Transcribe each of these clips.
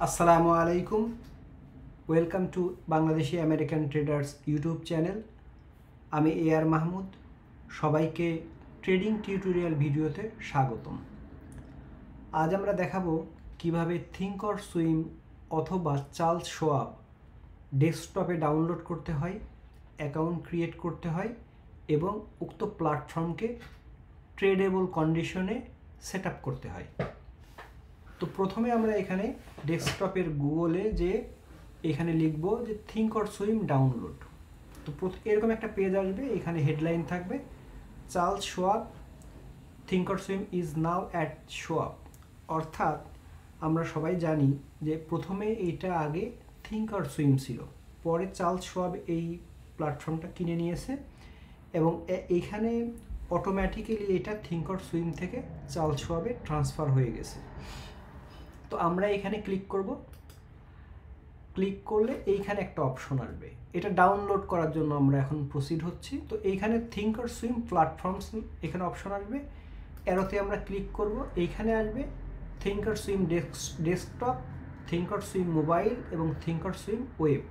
আসসালামু আলাইকুম। Welcome to Bangladeshi American traders YouTube channel. আমি এআর মাহমুদ। সবাইকে ট্রেডিং টিউটোরিয়াল ভিডিওতে স্বাগতম। আজ আমরা দেখাবো কিভাবে থিঙ্ক অর সুইম অথবা চার্লস শোয়াব ডেস্কটপে ডাউনলোড করতে হয়, অ্যাকাউন্ট ক্রিয়েট করতে হয় এবং উক্ত প্ল্যাটফর্মকে ট্রেডেবল কন্ডিশনে সেট আপ করতে হয়। তো প্রথমে আমরা এখানে ডেস্কটপের গুগলে যে এখানে লিখব যে থিঙ্ক অর সুইম ডাউনলোড। তো এরকম একটা পেজ আসবে, এখানে হেডলাইন থাকবে Charles Schwab think or swim is now at Schwab. অর্থাৎ আমরা সবাই জানি যে প্রথমে এইটা আগে থিঙ্ক অর সুইম ছিল, পরে চার্লস শোয়াব এই প্ল্যাটফর্মটা কিনে নিয়েছে এবং এইখানে অটোমেটিক্যালি এটা থিঙ্ক অর সুইম থেকে চার্লস শোয়াবে ট্রান্সফার হয়ে গেছে। তো আমরা এখানে ক্লিক করব। ক্লিক করলে এইখানে একটা অপশন আসবে, এটা ডাউনলোড করার জন্য আমরা এখন প্রসিড হচ্ছি। তো এইখানে থিঙ্ক অর সুইম প্ল্যাটফর্মস এখানে অপশন আসবে, এরোতে আমরা ক্লিক করব। এইখানে আসবে think or swim desktop, think or swim mobile এবং থিঙ্ক অর সুইম ওয়েব।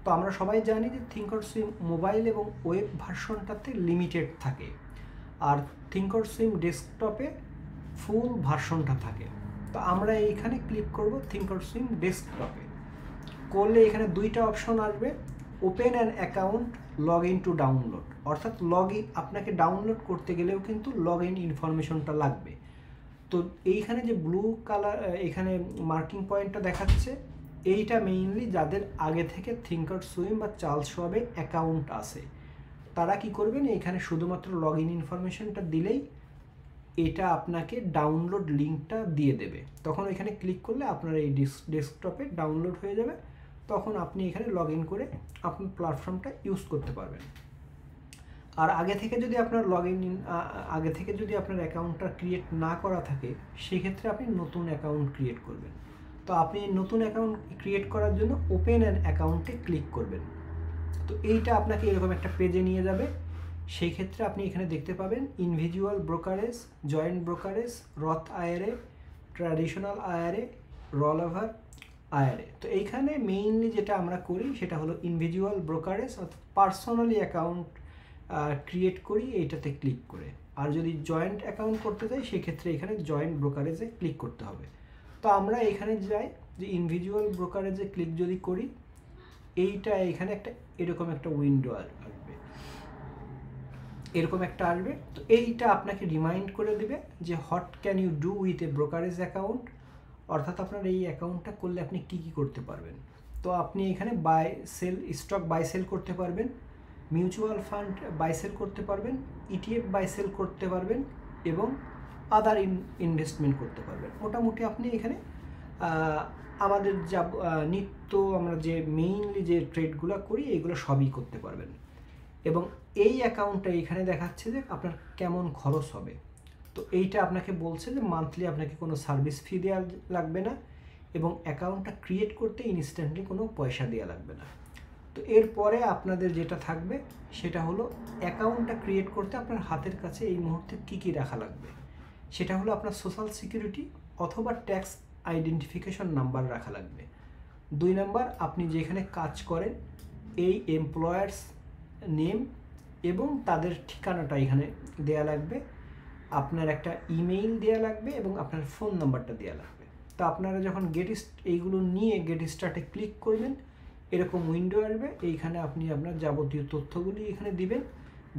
তো আমরা সবাই জানি যে থিঙ্ক অর সুইম মোবাইল এবং ওয়েব ভার্সনটাতে লিমিটেড থাকে, আর থিঙ্ক অর সুইম ডেস্কটপে ফুল ভার্সনটা থাকে। তো আমরা এইখানে ক্লিক করব থিঙ্ক অর সুইম ডেস্কটপে। করলে এখানে দুইটা অপশন আসবে, open an account, log in to download. অর্থাৎ আপনাকে ডাউনলোড করতে গেলেও কিন্তু লগ ইন ইনফরমেশনটা লাগবে। তো এইখানে যে ব্লু কালার এখানে মার্কিং পয়েন্টটা দেখাচ্ছে, এইটা মেইনলি যাদের আগে থেকে থিঙ্ক অর সুইম বা চার্লস শোয়াবে অ্যাকাউন্ট আছে, তারা কি করবেন, এখানে শুধুমাত্র লগ ইন ইনফরমেশনটা দিলেই এটা আপনাকে ডাউনলোড লিঙ্কটা দিয়ে দেবে। তখন এখানে ক্লিক করলে আপনার এই ডেস্কটপে ডাউনলোড হয়ে যাবে। তখন আপনি এখানে লগ ইন করে আপনার প্ল্যাটফর্মটা ইউজ করতে পারবেন। আর আগে থেকে যদি আপনার আগে থেকে যদি আপনার অ্যাকাউন্টটা ক্রিয়েট না করা থাকে, সেক্ষেত্রে আপনি নতুন অ্যাকাউন্ট ক্রিয়েট করবেন। তো আপনি নতুন অ্যাকাউন্ট ক্রিয়েট করার জন্য ওপেন অ্যান অ্যাকাউন্টে ক্লিক করবেন। তো এইটা আপনাকে এরকম একটা পেজে নিয়ে যাবে। সেই ক্ষেত্রে আপনি এখানে দেখতে পাবেন ইন্ডিভিজুয়াল ব্রোকারেজ, জয়েন্ট ব্রোকারেজ, রথ IRA, traditional IRA, role over IRA. তো এইখানে মেইনলি যেটা আমরা করি সেটা হলো ইন্ডিভিজুয়াল ব্রোকারেজ, অর্থাৎ পার্সোনালি অ্যাকাউন্ট ক্রিয়েট করি এইটাতে ক্লিক করে। আর যদি জয়েন্ট অ্যাকাউন্ট করতে চাই সেক্ষেত্রে এখানে জয়েন্ট ব্রোকারেজে ক্লিক করতে হবে। তো আমরা এখানে যাই যে ইন্ডিভিজুয়াল ব্রোকারেজে ক্লিক যদি করি, এইটা এখানে একটা এরকম একটা উইন্ডো আসবে, এরকম একটা আসবে। তো এইটা আপনাকে রিমাইন্ড করে দেবে যে what can you do with a brokerage account. অর্থাৎ আপনার এই অ্যাকাউন্টটা করলে আপনি কি কি করতে পারবেন। তো আপনি এখানে স্টক বাই সেল করতে পারবেন, মিউচুয়াল ফান্ড বাই সেল করতে পারবেন, ইটিএফ বাই সেল করতে পারবেন এবং আদার ইনভেস্টমেন্ট করতে পারবেন। মোটামুটি আপনি এখানে আমাদের যা নিত্য আমরা যে মেইনলি যে ট্রেডগুলো করি এইগুলো সবই করতে পারবেন। এবং এই অ্যাকাউন্টটা এখানে দেখাচ্ছে যে আপনার কেমন খরচ হবে। তো এইটা আপনাকে বলছে যে মান্থলি আপনাকে কোনো সার্ভিস ফি দেওয়া লাগবে না এবং অ্যাকাউন্টটা ক্রিয়েট করতে ইনস্ট্যান্টলি কোনো পয়সা দেওয়া লাগবে না। তো এরপরে আপনাদের যেটা থাকবে সেটা হলো অ্যাকাউন্টটা ক্রিয়েট করতে আপনার হাতের কাছে এই মুহূর্তে কী কী রাখা লাগবে। সেটা হলো আপনার সোশ্যাল সিকিউরিটি অথবা ট্যাক্স আইডেন্টিফিকেশন নাম্বার রাখা লাগবে। 2 নাম্বার, আপনি যেখানে কাজ করেন এই এমপ্লয়ার্স নেম এবং তাদের ঠিকানাটা এখানে দেয়া লাগবে। আপনার একটা ইমেইল দেয়া লাগবে এবং আপনার ফোন নাম্বারটা দেয়া লাগবে। তো আপনারা যখন এইগুলো নিয়ে গেট স্টার্টে ক্লিক করবেন, এরকম উইন্ডো আসবে। এইখানে আপনি আপনার যাবতীয় তথ্যগুলি এখানে দিবেন।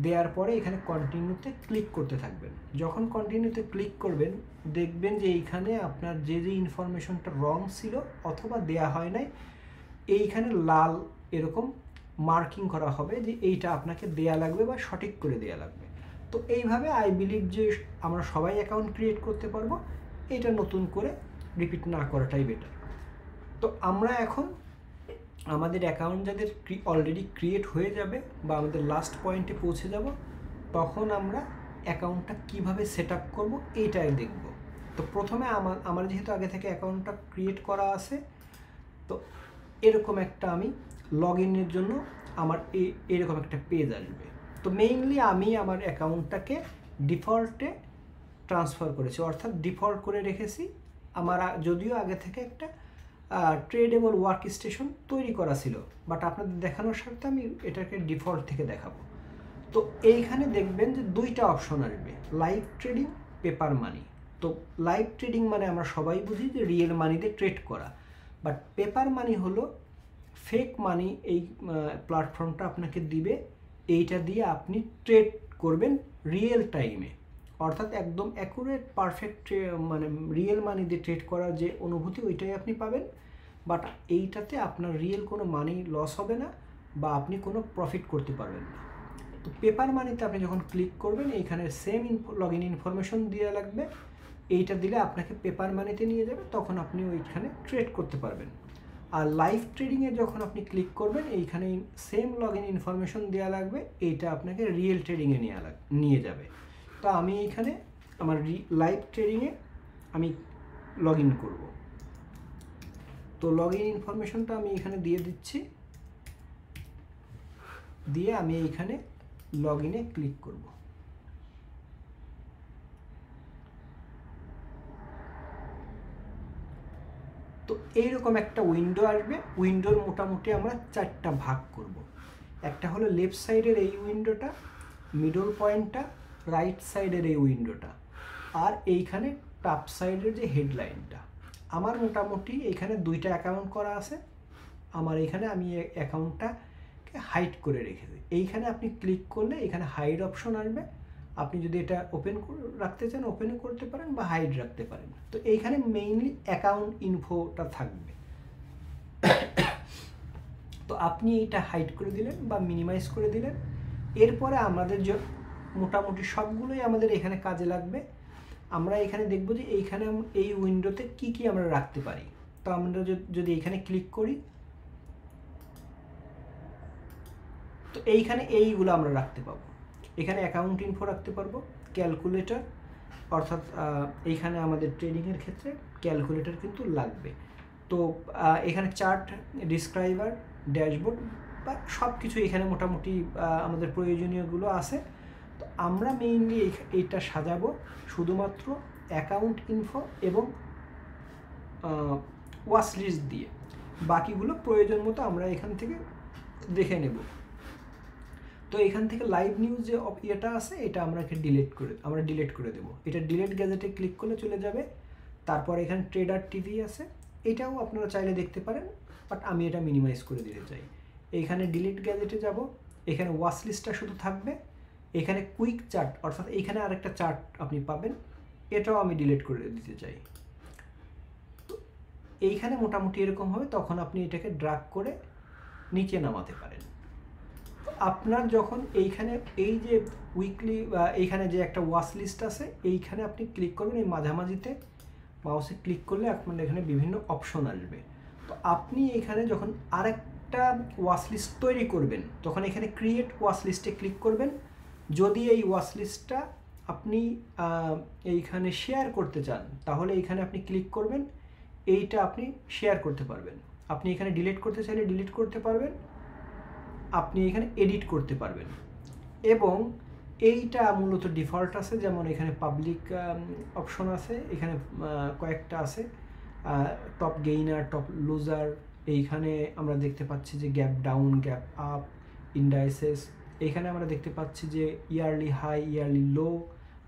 দেওয়ার পরে এখানে কন্টিনিউতে ক্লিক করতে থাকবেন। যখন কন্টিনিউতে ক্লিক করবেন, দেখবেন যে এইখানে আপনার যে ইনফরমেশনটা রং ছিল অথবা দেয়া হয় নাই, এইখানে লাল এরকম মার্কিং করা হবে যে এইটা আপনাকে দেয়া লাগবে বা সঠিক করে দেয়া লাগবে। তো এইভাবে আই বিলিভ যে আমরা সবাই অ্যাকাউন্ট ক্রিয়েট করতে পারবো, এটা নতুন করে রিপিট না করাটাই বেটার। তো আমরা এখন আমাদের অ্যাকাউন্ট যাদের অলরেডি ক্রিয়েট হয়ে যাবে বা আমাদের লাস্ট পয়েন্টে পৌঁছে যাব, তখন আমরা অ্যাকাউন্টটা কিভাবে সেট আপ করবো এইটাই দেখব। তো প্রথমে আমার যেহেতু আগে থেকে অ্যাকাউন্টটা ক্রিয়েট করা আছে, তো এরকম একটা আমি লগ ইনের জন্য আমার এরকম একটা পেজ আসবে। তো মেইনলি আমি আমার অ্যাকাউন্টটাকে ডিফল্টে ট্রান্সফার করেছি, অর্থাৎ ডিফল্ট করে রেখেছি। আমার যদিও আগে থেকে একটা ট্রেডেবল ওয়ার্ক স্টেশন তৈরি করা ছিল, বাট আপনাদের দেখানোর সাথে আমি এটাকে ডিফল্ট থেকে দেখাবো। তো এইখানে দেখবেন যে দুইটা অপশন আসবে, লাইভ ট্রেডিং, পেপার মানি। তো লাইভ ট্রেডিং মানে আমরা সবাই বুঝি যে রিয়েল মানিতে ট্রেড করা, বাট পেপার মানি হলো ফেক মানি। এই প্ল্যাটফর্মটা আপনাকে দিবে, এইটা দিয়ে আপনি ট্রেড করবেন রিয়েল টাইমে, অর্থাৎ একদম অ্যাকুরেট পারফেক্ট মানে রিয়েল মানি দিয়ে ট্রেড করার যে অনুভূতি ওইটাই আপনি পাবেন, বাট এইটাতে আপনার রিয়েল কোনো মানি লস হবে না বা আপনি কোনো প্রফিট করতে পারবেন না। তো পেপার মানিতে আপনি যখন ক্লিক করবেন এইখানে সেম লগ ইন ইনফরমেশন দেওয়া লাগবে, এইটা দিলে আপনাকে পেপার মানিতে নিয়ে যাবে, তখন আপনি ওইখানে ট্রেড করতে পারবেন। আর লাইভ ট্রেডিংয়ে যখন আপনি ক্লিক করবেন এইখানে সেম লগ ইন ইনফরমেশন দেওয়া লাগবে, এইটা আপনাকে রিয়েল ট্রেডিংয়ে নিয়ে যাবে। তো আমি এইখানে আমার লাইভ ট্রেডিংয়ে আমি লগ ইন করবো। তো লগ ইন ইনফরমেশনটা আমি এখানে দিয়ে দিচ্ছি, দিয়ে আমি এইখানে লগ ইনে ক্লিক করব। তো এইরকম একটা উইন্ডো আসবে, উইন্ডোর মোটামুটি আমরা 4টা ভাগ করব। একটা হলো লেফট সাইডের এই উইন্ডোটা, মিডল পয়েন্টটা, রাইট সাইডের এই উইন্ডোটা, আর এইখানে টপ সাইডের যে হেডলাইনটা। আমার মোটামুটি এখানে 2টা অ্যাকাউন্ট করা আছে, আমার এখানে আমি অ্যাকাউন্টটাকে হাইড করে রেখেছি। এইখানে আপনি ক্লিক করলে এখানে হাইড অপশন আসবে, আপনি যদি এটা ওপেন রাখতে চান ওপেনও করতে পারেন বা হাইড রাখতে পারেন। তো এইখানে মেইনলি অ্যাকাউন্ট ইনফোটা থাকবে। তো আপনি এইটা হাইড করে দিলেন বা মিনিমাইজ করে দিলেন। এরপরে আমাদের যে মোটামুটি সবগুলোই আমাদের এখানে কাজে লাগবে। আমরা এখানে দেখব যে এইখানে এই উইন্ডোতে কি কি আমরা রাখতে পারি। তো আমরা যদি এখানে ক্লিক করি, তো এইখানে এইগুলো আমরা রাখতে পাবো। এখানে অ্যাকাউন্ট ইনফো রাখতে পারবো, ক্যালকুলেটর, অর্থাৎ এইখানে আমাদের ট্রেডিংয়ের ক্ষেত্রে ক্যালকুলেটর কিন্তু লাগবে। তো এখানে চার্ট, ডিসক্রাইবার, ড্যাশবোর্ড বা সব কিছু এখানে মোটামুটি আমাদের প্রয়োজনীয়গুলো আছে। তো আমরা মেইনলি এইটা সাজাবো শুধুমাত্র অ্যাকাউন্ট ইনফো এবং ওয়াচ লিস্ট দিয়ে, বাকিগুলো প্রয়োজন মতো আমরা এখান থেকে দেখে নেব। তো এখান থেকে লাইভ নিউজ যে ইয়েটা আছে এটা আমরা ডিলিট করে দেবো। এটা ডিলিট গ্যাজেটে ক্লিক করলে চলে যাবে। তারপর এখানে ট্রেডার টিভি আছে, এটাও আপনারা চাইলে দেখতে পারেন, বাট আমি এটা মিনিমাইজ করে দিতে চাই। এইখানে ডিলিট গ্যাজেটে যাব, এখানে ওয়াচ লিস্টটা শুধু থাকবে। এখানে কুইক চার্ট, অর্থাৎ এইখানে আরেকটা চার্ট আপনি পাবেন, এটাও আমি ডিলিট করে দিতে চাই। তো এইখানে মোটামুটি এরকম হবে, তখন আপনি এটাকে ড্র্যাগ করে নিচে নামাতে পারেন। আপনার যখন এইখানে এই যে উইকলি বা এইখানে যে একটা ওয়াচ লিস্ট আছে, এইখানে আপনি ক্লিক করবেন, এই মাঝামাঝিতে মাউসে ক্লিক করলে আপনার এখানে বিভিন্ন অপশন আসবে। তো আপনি এখানে যখন আরেকটা ওয়াচ লিস্ট তৈরি করবেন, তখন এখানে ক্রিয়েট ওয়াচ লিস্টে ক্লিক করবেন। যদি এই ওয়াচ লিস্টটা আপনি এইখানে শেয়ার করতে চান, তাহলে এইখানে আপনি ক্লিক করবেন, এইটা আপনি শেয়ার করতে পারবেন। আপনি এখানে ডিলিট করতে চাইলে ডিলিট করতে পারবেন, আপনি এখানে এডিট করতে পারবেন। এবং এইটা মূলত ডিফল্ট আছে, যেমন এখানে পাবলিক অপশন আছে, এখানে কয়েকটা আছে, টপ গেইনার, টপ লুজার। এইখানে আমরা দেখতে পাচ্ছি যে gap down, gap up, indices. এইখানে আমরা দেখতে পাচ্ছি যে ইয়ারলি হাই, ইয়ারলি লো,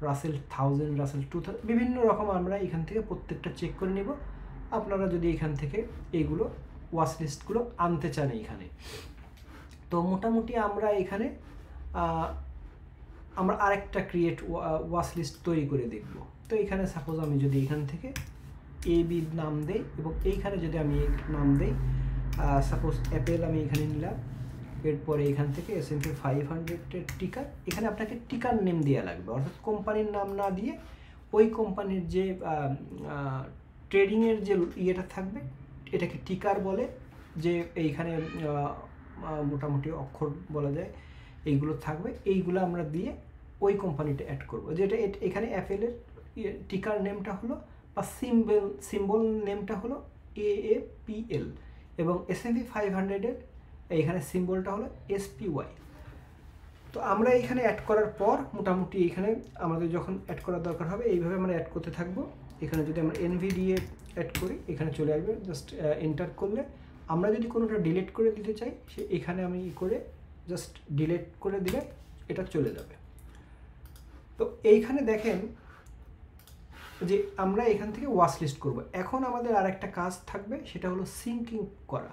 রাসেল 1000, রাসেল 2000, বিভিন্ন রকম আমরা এখান থেকে প্রত্যেকটা চেক করে নেব। আপনারা যদি এখান থেকে এইগুলো ওয়াচ লিস্টগুলো আনতে চান এইখানে। তো মোটামুটি আমরা এখানে আমরা আরেকটা ক্রিয়েট ওয়াচ লিস্ট তৈরি করে দেখব। তো এখানে সাপোজ আমি যদি এখান থেকে এবি নাম দেই এবং এইখানে যদি আমি নাম দেই সাপোজ অ্যাপেল, আমি এখানে নিলাম। এরপরে এখান থেকে S&P 500-এর টিকার, এখানে আপনাকে টিকার নেম দেওয়া লাগবে, অর্থাৎ কোম্পানির নাম না দিয়ে ওই কোম্পানির যে ট্রেডিংয়ের যে ইয়েটা থাকবে এটাকে টিকার বলে, যে এইখানে মোটামুটি অক্ষর বলা যায় এইগুলো থাকবে, এইগুলো আমরা দিয়ে ওই কোম্পানিটা অ্যাড করব। যেটা এখানে অ্যাপেলের টিকার নেমটা হলো বা সিম্বল নেমটা হলো AAPL এবং S&P 500-এর এইখানে সিম্বলটা হলো SPY। তো আমরা এখানে অ্যাড করার পর মোটামুটি এখানে আমাদের যখন অ্যাড করার দরকার হবে এইভাবে আমরা অ্যাড করতে থাকবো। এখানে যদি আমরা NVDA অ্যাড করি, এখানে চলে আসবে। জাস্ট এন্টার করলে আমরা যদি কোনোটা ডিলিট করে দিতে চাই সে এখানে আমি করে জাস্ট ডিলিট করে দিলে এটা চলে যাবে। তো এইখানে দেখেন যে আমরা এখান থেকে ওয়াচ লিস্ট করবো। এখন আমাদের আরেকটা কাজ থাকবে, সেটা হলো সিঙ্কিং করা।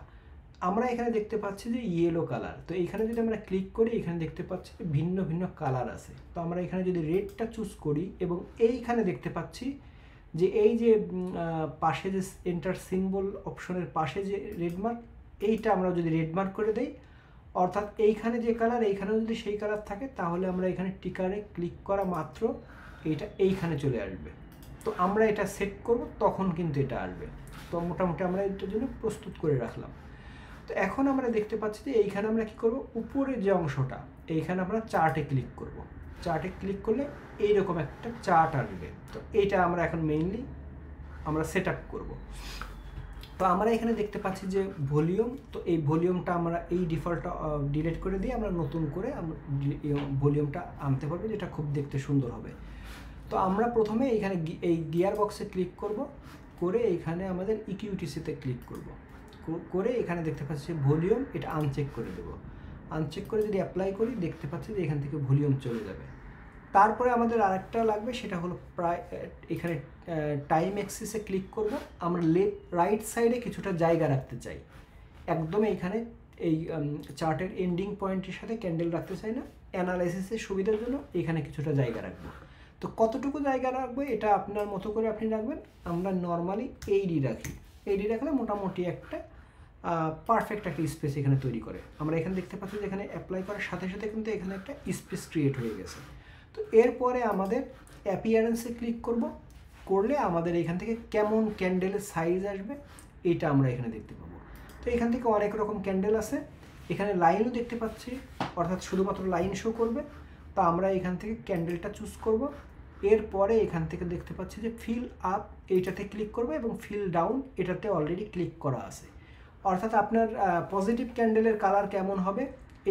আমরা এখানে দেখতে পাচ্ছি যে ইয়েলো কালার, তো এইখানে যদি আমরা ক্লিক করি এখানে দেখতে পাচ্ছি ভিন্ন ভিন্ন কালার আছে। তো আমরা এখানে যদি রেডটা চুজ করি এবং এইখানে দেখতে পাচ্ছি যে এই যে পাশে যে এন্টার সিম্বল অপশনের পাশে যে রেড মার্ক, এইটা আমরা যদি রেড মার্ক করে দেই, অর্থাৎ এইখানে যে কালার এইখানেও যদি সেই কালার থাকে, তাহলে আমরা এখানে টিকারে ক্লিক করা মাত্র এইটা এইখানে চলে আসবে। তো আমরা এটা সেট করব, তখন কিন্তু এটা আসবে। তো মোটামুটি আমরা এটার জন্য প্রস্তুত করে রাখলাম। তো এখন আমরা দেখতে পাচ্ছি যে এইখানে আমরা কি করব, উপরের যে অংশটা এইখানে আমরা চার্টে ক্লিক করব। চার্টে ক্লিক করলে এইরকম একটা চার্ট আসবে। তো এইটা আমরা এখন মেইনলি আমরা সেট আপ করবো। তো আমরা এখানে দেখতে পাচ্ছি যে ভলিউম, তো এই ভলিউমটা আমরা এই ডিফল্টটা ডিলিট করে দিয়ে আমরা নতুন করে আমরা ভলিউমটা আনতে পারবো, যেটা খুব দেখতে সুন্দর হবে। তো আমরা প্রথমে এইখানে এই গিয়ার বক্সে ক্লিক করব, করে এইখানে আমাদের ইকিউটিসিতে ক্লিক করব, করে এখানে দেখতে পাচ্ছি ভলিউম, এটা আনচেক করে দেবো। আনচেক করে যদি অ্যাপ্লাই করি দেখতে পাচ্ছি যে এখান থেকে ভলিউম চলে যাবে। তারপরে আমাদের আরেকটা লাগবে, সেটা হলো প্রায় এখানে টাইম অ্যাক্সিসে ক্লিক করব। আমরা রাইট সাইডে কিছুটা জায়গা রাখতে চাই, একদম এইখানে এই চার্টের এন্ডিং পয়েন্টের সাথে ক্যান্ডেল রাখতে চাই না, অ্যানালাইসিসের সুবিধার জন্য এখানে কিছুটা জায়গা রাখবো। তো কতটুকু জায়গা রাখবো এটা আপনার মতো করে আপনি রাখবেন। আমরা নর্মালি এইডি রাখি, এইডি রাখলে মোটামুটি একটা পারফেক্ট একটা স্পেস এখানে তৈরি করে। আমরা এখানে দেখতে পাচ্ছি যে এখানে অ্যাপ্লাই করার সাথে সাথে কিন্তু এখানে একটা স্পেস ক্রিয়েট হয়ে গেছে। তো এরপরে আমাদের অ্যাপিয়ারেন্সে ক্লিক করব, করলে আমাদের এখান থেকে কেমন ক্যান্ডেলের সাইজ আসবে এটা আমরা এখানে দেখতে পাবো। তো এখান থেকে অনেক রকম ক্যান্ডেল আছে, এখানে লাইনও দেখতে পাচ্ছি, অর্থাৎ শুধুমাত্র লাইন শো করবে। তো আমরা এখান থেকে ক্যান্ডেলটা চুজ করব। এরপরে এখান থেকে দেখতে পাচ্ছি যে ফিল আপ, এইটাতে ক্লিক করবে, এবং ফিল ডাউন এটাতে অলরেডি ক্লিক করা আছে। অর্থাৎ আপনার পজিটিভ ক্যান্ডেলের কালার কেমন হবে,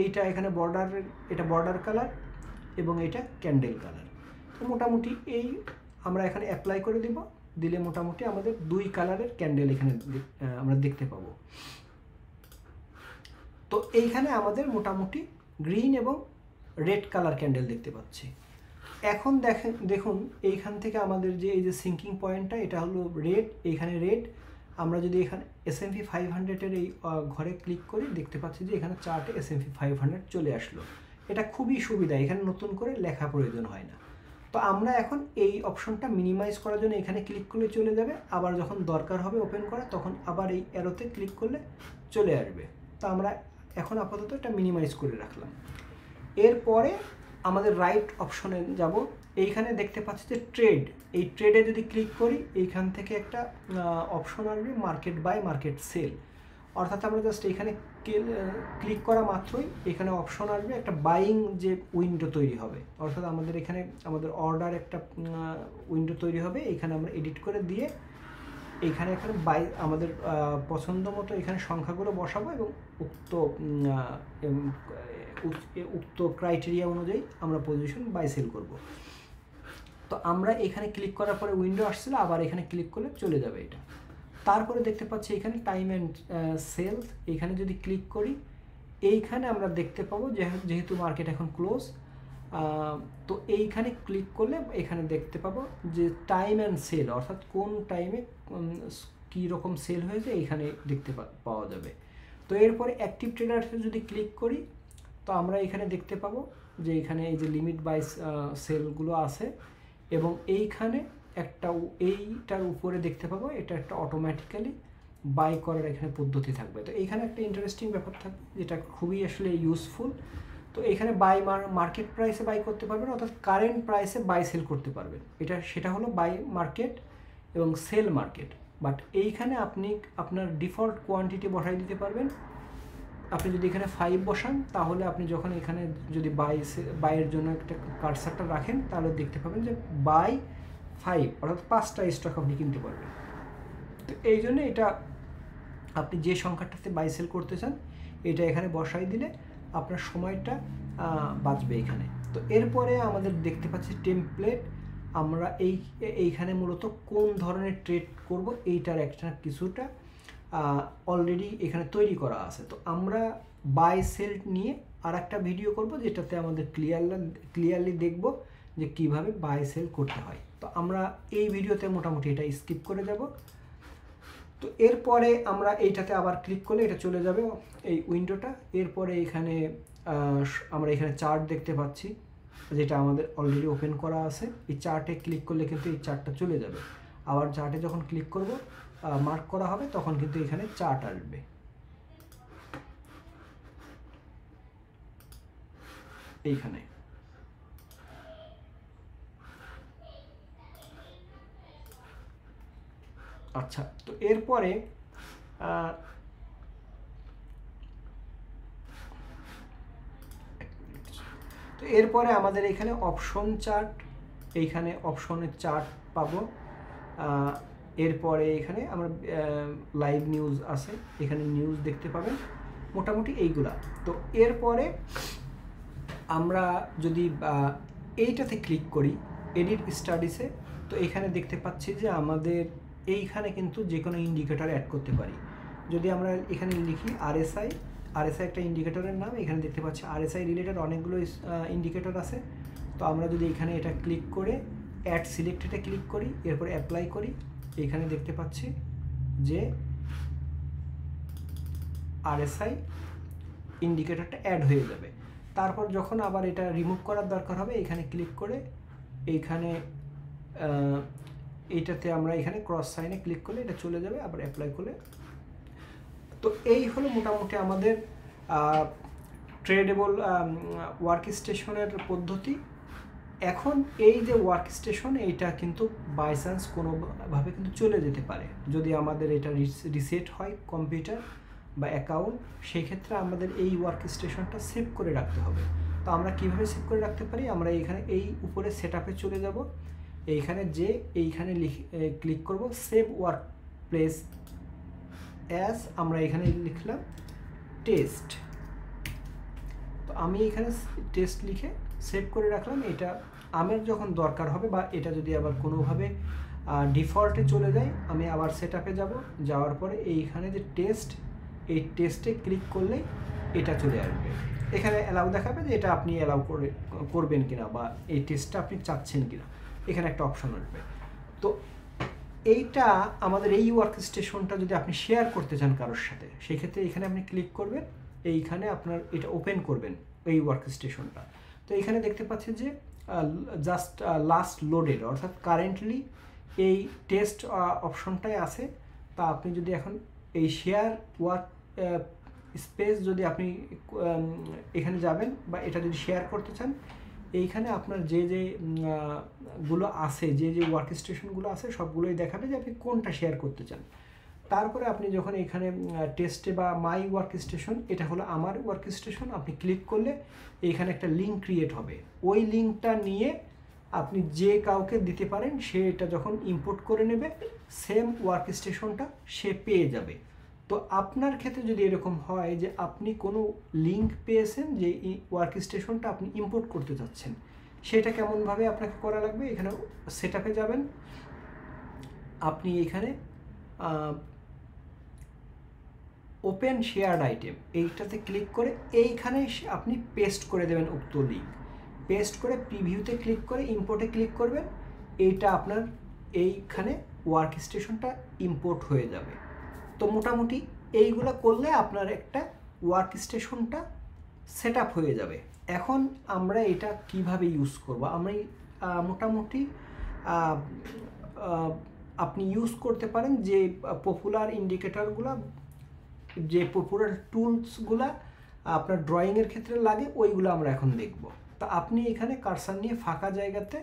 এইটা এখানে বর্ডারের, এটা বর্ডার কালার এবং এটা ক্যান্ডেল কালার। তো মোটামুটি এই আমরা এখানে অ্যাপ্লাই করে দিব, দিলে মোটামুটি আমাদের দুই কালারের ক্যান্ডেল এখানে আমরা দেখতে পাবো। তো এইখানে আমাদের মোটামুটি গ্রিন এবং রেড কালার ক্যান্ডেল দেখতে পাচ্ছি। এখন দেখুন এইখান থেকে আমাদের যে এই যে সিঙ্কিং পয়েন্টটা, এটা হলো রেড, এইখানে রেড। আমরা যদি এখানে S&P 500-এর এই ঘরে ক্লিক করি দেখতে পাচ্ছি যে এখানে চার্টে S&P 500 চলে আসলো। এটা খুবই সুবিধা, এখানে নতুন করে লেখা প্রয়োজন হয় না। তো আমরা এখন এই অপশনটা মিনিমাইজ করার জন্য এখানে ক্লিক করলে চলে যাবে, আবার যখন দরকার হবে ওপেন করা তখন আবার এই অ্যারোতে ক্লিক করলে চলে আসবে। তো আমরা এখন আপাতত এটা মিনিমাইজ করে রাখলাম। এরপরে আমাদের রাইট অপশনে যাব, এইখানে দেখতে পাচ্ছি যে ট্রেড, এই ট্রেডে যদি ক্লিক করি এইখান থেকে একটা অপশন আসবে মার্কেট বাই মার্কেট সেল। অর্থাৎ আমরা জাস্ট এখানে ক্লিক করা মাত্রই এখানে অপশন আসবে, একটা বাইং যে উইন্ডো তৈরি হবে। অর্থাৎ আমাদের এখানে আমাদের অর্ডার একটা উইন্ডো তৈরি হবে, এখানে আমরা এডিট করে দিয়ে এখানে বাই আমাদের পছন্দ মতো এখানে সংখ্যাগুলো বসাবো এবং উক্ত ক্রাইটেরিয়া অনুযায়ী আমরা পজিশন বাই সেল করব। তো আমরা এখানে ক্লিক করার পরে উইন্ডো আসছিল, আবার এখানে ক্লিক করলে চলে যাবে এটা। তারপরে দেখতে পাচ্ছি এখানে টাইম অ্যান্ড সেলস, এখানে যদি ক্লিক করি এইখানে আমরা দেখতে পাবো যেহেতু মার্কেট এখন ক্লোজ, তো এইখানে ক্লিক করলে এখানে দেখতে পাবো যে টাইম অ্যান্ড সেল, অর্থাৎ কোন টাইমে কী রকম সেল হয়েছে এইখানে দেখতে পাওয়া যাবে। তো এরপরে অ্যাক্টিভ ট্রেডার্সে যদি ক্লিক করি তো আমরা এখানে দেখতে পাবো যে এখানে এই যে লিমিট বাই সেলগুলো আছে, এবং এইখানে একটা এইটার উপরে দেখতে পাবো এটা একটা অটোমেটিক্যালি বাই করার এখানে পদ্ধতি থাকবে। তো এইখানে একটা ইন্টারেস্টিং ব্যাপার থাকবে যেটা খুবই আসলে ইউজফুল। তো এখানে বাই মার্কেট প্রাইসে বাই করতে পারবেন, অর্থাৎ কারেন্ট প্রাইসে বাই সেল করতে পারবেন, সেটা হলো বাই মার্কেট এবং সেল মার্কেট। বাট এইখানে আপনি আপনার ডিফল্ট কোয়ান্টিটি বসাই দিতে পারবেন। আপনি যদি এখানে 5 বসান তাহলে আপনি যখন এখানে যদি বাইয়ের জন্য একটা কার্সারটা রাখেন তাহলে দেখতে পাবেন যে বাই 5, অর্থাৎ 5টা স্টক আপনি কিনতে পারবেন। তো এই জন্য এটা আপনি যে সংখ্যাটাতে বাই সেল করতে চান এটা এখানে বসাই দিলে আপনার সময়টা বাঁচবে এখানে। তো এরপরে আমাদের দেখতে পাচ্ছি টেমপ্লেট, আমরা এইখানে মূলত কোন ধরনের ট্রেড করব এইটার একটা কিছুটা অলরেডি এখানে তৈরি করা আছে। তো আমরা বাই সেল নিয়ে আর একটা ভিডিও করব যেটাতে আমাদের ক্লিয়ারলি দেখব যে কিভাবে বাই সেল করতে হয়। তো আমরা এই ভিডিওতে মোটামুটি এটা স্কিপ করে যাব। তো এরপরে আমরা এইটাতে আবার ক্লিক করলে এটা চলে যাবে এই উইন্ডোটা। এরপরে এখানে আমরা এখানে চার্ট দেখতে পাচ্ছি যেটা আমাদের অলরেডি ওপেন করা আছে। এই চার্টে ক্লিক করলে কিন্তু এই চার্টটা চলে যাবে। আবার চার্টে যখন ক্লিক করব মার্ক করা হবে তখন কিন্তু এখানে চার্ট আসবে। এইখানে আচ্ছা, তো এরপরে আমাদের এখানে অপশন চার্ট, এইখানে অপশনের চার্ট পাবো। এরপরে এখানে আমরা লাইভ নিউজ আছে, এখানে নিউজ দেখতে পাবেন মোটামুটি এইগুলা। তো এরপরে আমরা যদি এইটাতে ক্লিক করি এডিট স্টাডিসে, তো এখানে দেখতে পাচ্ছি যে আমাদের এইখানে কিন্তু যে কোনো ইন্ডিকেটর অ্যাড করতে পারি। যদি আমরা এখানে লিখি আরএসআই একটা ইন্ডিকেটরের নাম, এখানে দেখতে পাচ্ছি আরএসআই রিলেটেড অনেকগুলো ইন্ডিকেটর আছে। তো আমরা যদি এখানে এটা ক্লিক করে অ্যাড সিলেক্টেডে ক্লিক করি, এরপর অ্যাপ্লাই করি, এখানে দেখতে পাচ্ছি যে আরএসআই ইন্ডিকেটরটা অ্যাড হয়ে যাবে। তারপর যখন আবার এটা রিমুভ করার দরকার হবে এখানে ক্লিক করে এইখানে এইটাতে আমরা এখানে ক্রস সাইনে ক্লিক করলে এটা চলে যাবে, আবার অ্যাপ্লাই করলে। তো এই হলো মোটামুটি আমাদের ট্রেডেবল ওয়ার্ক স্টেশনের পদ্ধতি। এখন এই যে ওয়ার্ক স্টেশন এইটা কিন্তু বাই চান্স কোনোভাবে কিন্তু চলে যেতে পারে। যদি আমাদের এটা রিসেট হয় কম্পিউটার বা অ্যাকাউন্ট, সেই ক্ষেত্রে আমাদের এই ওয়ার্ক স্টেশনটা সেভ করে রাখতে হবে। তো আমরা কিভাবে সেভ করে রাখতে পারি, আমরা এইখানে এই উপরে সেটআপে চলে যাব, এইখানে এইখানে ক্লিক করব সেভ ওয়ার্ক প্লেস অ্যাজ, আমরা এখানে লিখলাম টেস্ট। তো আমি এখানে টেস্ট লিখে সেভ করে রাখলাম। এটা আমার যখন দরকার হবে বা এটা যদি আবার কোনোভাবে ডিফল্টে চলে যায়, আমি আবার সেটআপে যাব, যাওয়ার পরে এইখানে যে টেস্ট, এই টেস্টে ক্লিক করলেই এটা চলে আসবে। এখানে অ্যালাউ দেখাবে যে এটা আপনি অ্যালাউ করবেন কিনা বা এই টেস্টটা আপনি চাচ্ছেন কিনা, এখানে একটা অপশন আসবে। তো এইটা আমাদের এই ওয়ার্ক স্টেশনটা যদি আপনি শেয়ার করতে চান কারোর সাথে, সেই ক্ষেত্রে এখানে আপনি ক্লিক করবেন, এইখানে আপনার এটা ওপেন করবেন এই ওয়ার্ক স্টেশনটা। তো এখানে দেখতে পাচ্ছেন যে জাস্ট লাস্ট লোডেড, অর্থাৎ কারেন্টলি এই টেস্ট অপশনটাই আছে। তা আপনি যদি এখন এই শেয়ার ওয়ার্ক স্পেস যদি আপনি এখানে যাবেন বা এটা যদি শেয়ার করতে চান, এইখানে আপনার যে গুলো আছে, যে ওয়ার্ক স্টেশনগুলো আছে সবগুলোই দেখাবে যে আপনি কোনটা শেয়ার করতে চান। তারপরে আপনি যখন এখানে টেস্টে বা মাই ওয়ার্ক স্টেশন, এটা হলো আমার ওয়ার্ক স্টেশন, আপনি ক্লিক করলে এইখানে একটা লিঙ্ক ক্রিয়েট হবে। ওই লিঙ্কটা নিয়ে আপনি যে কাউকে দিতে পারেন, সে এটা যখন ইম্পোর্ট করে নেবে সেম ওয়ার্ক স্টেশনটা সে পেয়ে যাবে। তো আপনার ক্ষেত্রে যদি এরকম হয় যে আপনি কোনো লিঙ্ক পেয়েছেন যে ওয়ার্ক স্টেশনটা আপনি ইম্পোর্ট করতে চাচ্ছেন, সেটা কেমনভাবে আপনাকে করা লাগবে, এখানে সেটআপে যাবেন, আপনি এখানে ওপেন শেয়ার্ড আইটেম এইটাতে ক্লিক করে এইখানে আপনি পেস্ট করে দেবেন উক্ত লিঙ্ক। পেস্ট করে প্রিভিউতে ক্লিক করে ইম্পোর্টে ক্লিক করবেন, এইটা আপনার এইখানে ওয়ার্ক স্টেশনটা ইম্পোর্ট হয়ে যাবে। তো মোটামুটি এইগুলো করলে আপনার একটা ওয়ার্ক স্টেশনটা সেট আপ হয়ে যাবে। এখন আমরা এটা কিভাবে ইউজ করব, আমরা মোটামুটি আপনি ইউজ করতে পারেন যে পপুলার ইন্ডিকেটরগুলো, যে পপুলার টুলসগুলা আপনার ড্রয়িংয়ের ক্ষেত্রে লাগে, ওইগুলো আমরা এখন দেখব। তা আপনি এখানে কার্সার নিয়ে ফাঁকা জায়গাতে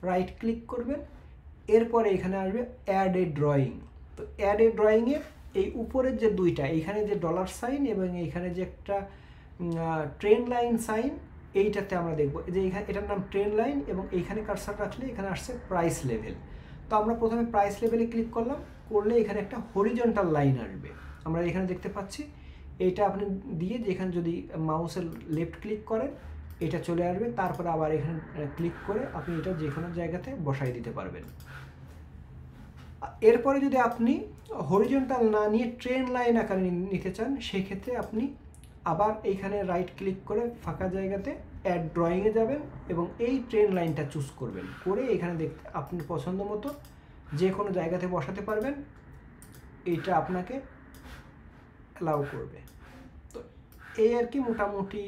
রাইট ক্লিক করবেন, এরপরে এখানে আসবে অ্যাড এ ড্রয়িং। তো অ্যাড এ ড্রয়িংয়ে এই উপরের যে দুইটা, এইখানে যে ডলার সাইন এবং এইখানে যে একটা ট্রেন লাইন সাইন, এইটাতে আমরা দেখব যে এখানে এটার নাম ট্রেন লাইন, এবং এইখানে কার্সার রাখলে এখানে আসছে প্রাইস লেভেল। তো আমরা প্রথমে প্রাইস লেভেলে ক্লিক করলাম, করলে এখানে একটা হরিজন্টাল লাইন আসবে, আমরা এখানে দেখতে পাচ্ছি। এইটা আপনি দিয়ে যেখানে যদি মাউসের লেফট ক্লিক করেন, এটা চলে আসবে। তারপরে আবার এখানে ক্লিক করে আপনি এটা যে কোনো জায়গাতে বসাই দিতে পারবেন। এরপরে যদি আপনি হরিজন্টাল না নিয়ে ট্রেন লাইন আকারে নিতে চান, সেক্ষেত্রে আপনি আবার এইখানে রাইট ক্লিক করে ফাঁকা জায়গাতে অ্যাড ড্রয়িংয়ে যাবেন এবং এই ট্রেন লাইনটা চুজ করবেন, করে এখানে দেখতে আপনি পছন্দ মতো যে কোনো জায়গাতে বসাতে পারবেন। এইটা আপনাকে অ্যালাউ করবে। তো এই আর কি মোটামুটি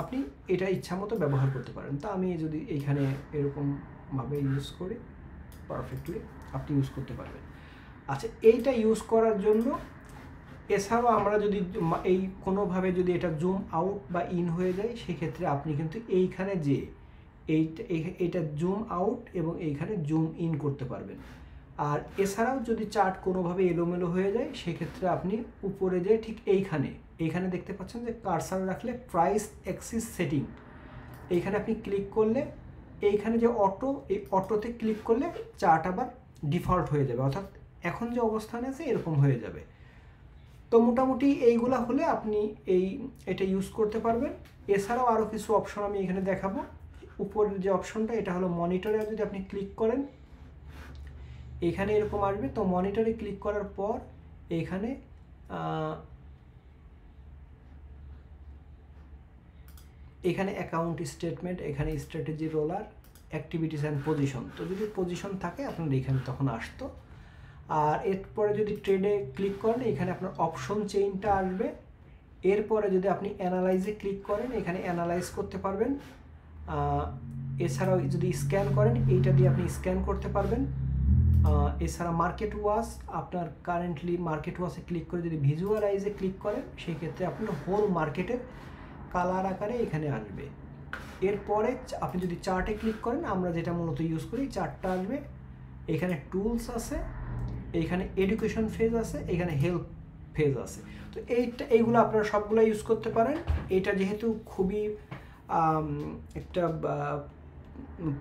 আপনি এটা ইচ্ছা মতো ব্যবহার করতে পারেন। তো আমি যদি এইখানে এরকমভাবে ইউজ করি, পারফেক্টলি আপনি ইউজ করতে পারবেন। আচ্ছা, এইটা ইউজ করার জন্য এছাড়াও আমরা যদি এই কোনোভাবে যদি এটা জুম আউট বা ইন হয়ে যায়, সেক্ষেত্রে আপনি কিন্তু এইখানে যে এইটা জুম আউট এবং এইখানে জুম ইন করতে পারবেন। আর এছাড়াও যদি চার্ট কোনোভাবে এলোমেলো হয়ে যায়, সেক্ষেত্রে আপনি উপরে যে ঠিক এইখানে দেখতে পাচ্ছেন যে কার্সার রাখলে প্রাইস অ্যাক্সিস সেটিং, এইখানে আপনি ক্লিক করলে এইখানে যে এই অটোতে ক্লিক করলে চার্ট আবার ডিফল্ট হয়ে যাবে, অর্থাৎ এখন যে অবস্থানে আছে এরকম হয়ে যাবে। তো মোটামুটি এইগুলা হলে আপনি এটা ইউজ করতে পারবেন। এছাড়াও আরও কিছু অপশন আমি এখানে দেখাবো। উপরের যে অপশনটা, এটা হলো মনিটরে যদি আপনি ক্লিক করেন, এখানে এরকম আসবে। তো মনিটরে ক্লিক করার পর এখানে অ্যাকাউন্ট স্টেটমেন্ট, এখানে strategy roller, activities and position. তো যদি পজিশন থাকে আপনার এখানে তখন আসতো। আর এরপরে যদি ট্রেডে ক্লিক করেন, এখানে আপনার অপশন চেইনটা আসবে। এরপরে যদি আপনি অ্যানালাইজে ক্লিক করেন, এখানে অ্যানালাইজ করতে পারবেন। এছাড়াও যদি স্ক্যান করেন, এইটা দিয়ে আপনি স্ক্যান করতে পারবেন। এছাড়া মার্কেট ওয়াচ, আপনার কারেন্টলি মার্কেট ওয়াচে ক্লিক করে যদি ভিজুয়ালাইজে ক্লিক করেন, সেই ক্ষেত্রে আপনার হোল মার্কেটের কালার আকারে এখানে আসবে। এরপরে আপনি যদি চার্টে ক্লিক করেন, আমরা যেটা মূলত ইউজ করি, চার্টটা আসবে। এখানে টুলস আছে, এইখানে এডুকেশন ফেজ আছে, এখানে হেল্প ফেজ আছে। তো এইগুলো আপনারা সবগুলো ইউজ করতে পারেন। এটা যেহেতু খুবই একটা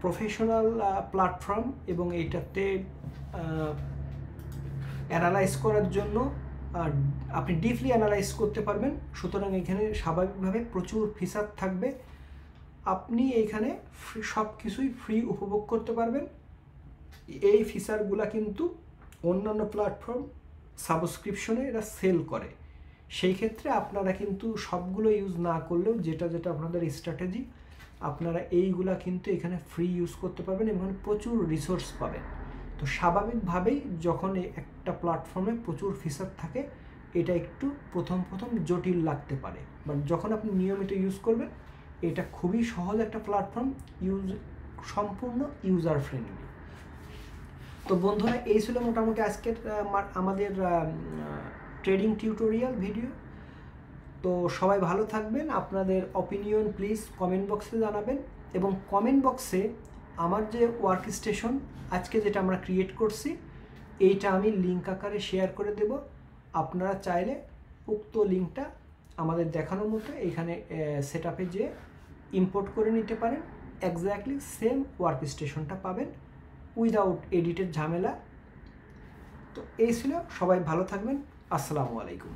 প্রফেশনাল প্ল্যাটফর্ম এবং এইটাতে অ্যানালাইজ করার জন্য আপনি ডিপলি অ্যানালাইজ করতে পারবেন। সুতরাং এখানে স্বাভাবিকভাবে প্রচুর ফিচার থাকবে। আপনি এইখানে সব কিছুই ফ্রি উপভোগ করতে পারবেন। এই ফিচারগুলো কিন্তু অন্যান্য প্ল্যাটফর্ম সাবস্ক্রিপশনে এরা সেল করে। সেই ক্ষেত্রে আপনারা কিন্তু সবগুলো ইউজ না করলেও যেটা আপনাদের স্ট্র্যাটেজি, আপনারা এইগুলা কিন্তু এখানে ফ্রি ইউজ করতে পারবেন এবং প্রচুর রিসোর্স পাবেন। তো স্বাভাবিকভাবেই যখন একটা প্ল্যাটফর্মে প্রচুর ফিচার থাকে, এটা একটু প্রথম জটিল লাগতে পারে, বাট যখন আপনি নিয়মিত ইউজ করবেন, এটা খুবই সহজ একটা প্ল্যাটফর্ম, সম্পূর্ণ ইউজার ফ্রেন্ডলি। তো বন্ধুরা, এই ছিল মোটামুটি আজকের আমাদের ট্রেডিং টিউটোরিয়াল ভিডিও। তো সবাই ভালো থাকবেন। আপনাদের অপিনিয়ন প্লিজ কমেন্ট বক্সে জানাবেন, এবং কমেন্ট বক্সে আমার যে ওয়ার্ক স্টেশন আজকে যেটা আমরা ক্রিয়েট করছি, এইটা আমি লিঙ্ক আকারে শেয়ার করে দেব। আপনারা চাইলে উক্ত লিঙ্কটা আমাদের দেখানোর মতো এখানে সেটআপে যে ইম্পোর্ট করে নিতে পারেন। এক্স্যাক্টলি সেম ওয়ার্ক স্টেশনটা পাবেন উইদাউট এডিটের ঝামেলা। তো এই ছিল, সবাই ভালো থাকবেন। আসসালামু আলাইকুম।